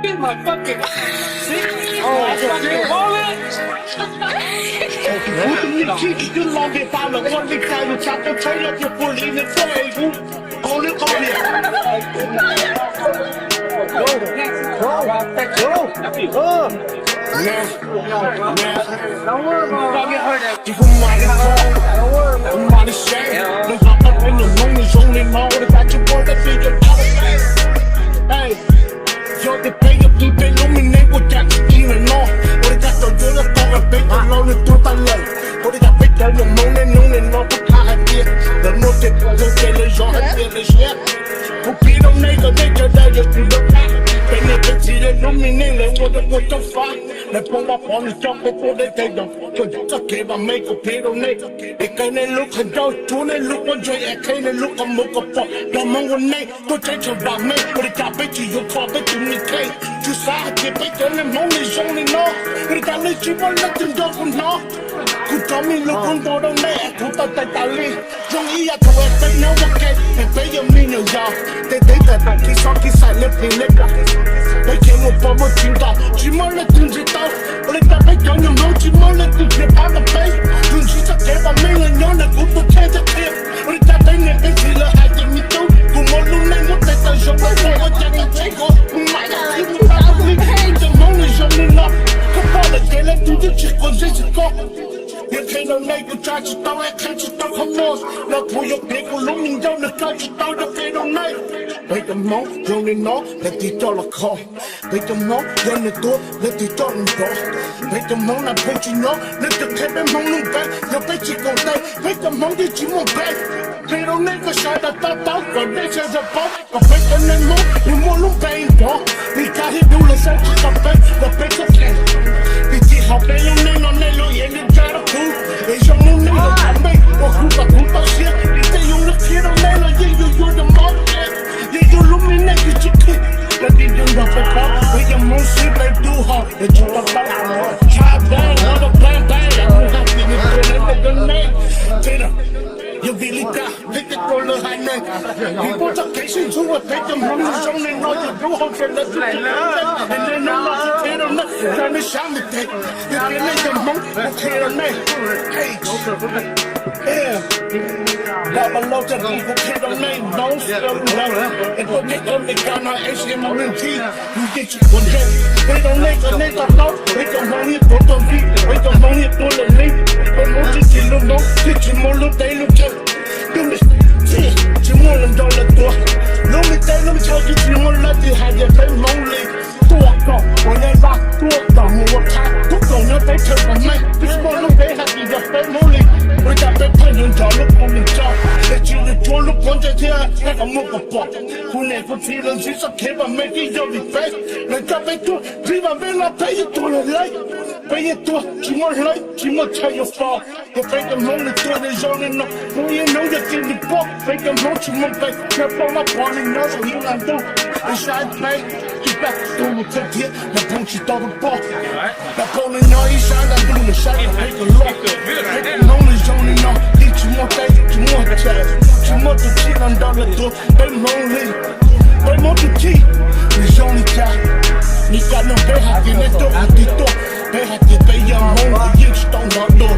In my fucking fucking wallet. Vous communiquez de l'enlever par le roi des cailloux, ça te fait le pied pour les vous. On le connaît. Don't worry about it. You can mind it all. I'm on the shame. Look up in the room, it's only more that you want to be your Hey, yo te pego y te ilumine with that even more. What it got to do the thought of big alone and through the love. What it got big down the moon and no I did. The note that goes to the gens and the shit. Who beat on nigga, they just that you do the back. They never see the illuminate, what the fuck. Le pongo a poner choco por el dedo. Yo que va a make a pedo nigga. It can't look a dog, tune and look on joy, it can't look a mocha pop. Don't know what name, go take your back, man. But it got bitch, you call bitch, you need cake. You saw it, bitch, and the moon is only no. But it got let you want let them go from no. Who told me look on board on there, who thought that I live. Young E, I go and say no, okay, and pay your million, y'all. They think that I keep on keep silent, they came up on my team, dog. She more let them get out. But if I make on your mouth, she more let them get out the face. Then she's a game of million, you're not good to change the clip. But if I think that they feel a high to me too. Who more than they look at the show, but what you can take off. Who might have seen me probably. The moon is on me now. Come on, let's get it to the chick, cause this is go. You can't make you try to stop it, can't you stop her nose? Look for your big looming down the country, start the fade on night. Make them know, you only know, let the dollar call. Make them know, then the door, let the dollar go. Make them know, I bet you know, let the cabin on them back. Your bitch is gon' die, make them know that you won't back. They don't nigga shot the top out, but this is a bump. I bet them they know, you want them pain, dog. We got it, do the same shit, I bet, the bitch again. Bitch, how they don't need no nigga, yeah, they try to prove. They show no nigga, I make, or who shit. If they on the kid, I'm nigga, yeah, you're the mom, yeah, you illuminate, you click. Let me do the fuck, we can move shit, they do hard. They do the fuck, try bang, what a bang, bang. I'm not feeling good, name. Tater. You really got pick it for the high name. People talk patience to a take them home and show them know you do hope for the and then I'm not to tear them up. Trying to shout me take. You can make them home and tear them up. Yeah. Double low to people tear them up. Don't slow down. And put me on the gun on HMONT. You get you one day. They don't make a nigga know. They don't know you put them feet. They don't know you pull the link. They don't you see them know. Get you more look, they look. Tu m'as dans le toit. Non mais t'es l'homme qui tu m'as là, tu as des belles molles. Toi quand on est là, toi dans mon cas. Tout on a fait que mon mec, puis mon nom est happy, il a fait molles. On t'a fait pas une dollar pour une job. Et tu le tour le point de terre, là comme mon papa. On est pour tirer le juste qui va mettre des jolies fesses. Mais t'as fait tout, tu vas venir la payer tout le light. Paye-toi, tu m'as l'œil, tu m'as taillé fort. You fake them home, toi les gens les noms. When you know you feel the pop, fake them home, tu m'as fait. Tu pas ma parole, non, c'est rien à dos. Et j'aide paye, tu back, tout le temps dire, la pompe, tu t'en veux pas. La pompe, non, il shine à nous, le shine, fake the law. Fake them home, les gens les noms. Dis, tu m'as fait, tu m'as fait. Tu m'as tout tiré dans le dos, fake them home, fake them tout petit. Les gens les cas, les gars n'ont pas hâte, les dos, les dos. They had to pay your home, the youth don't know.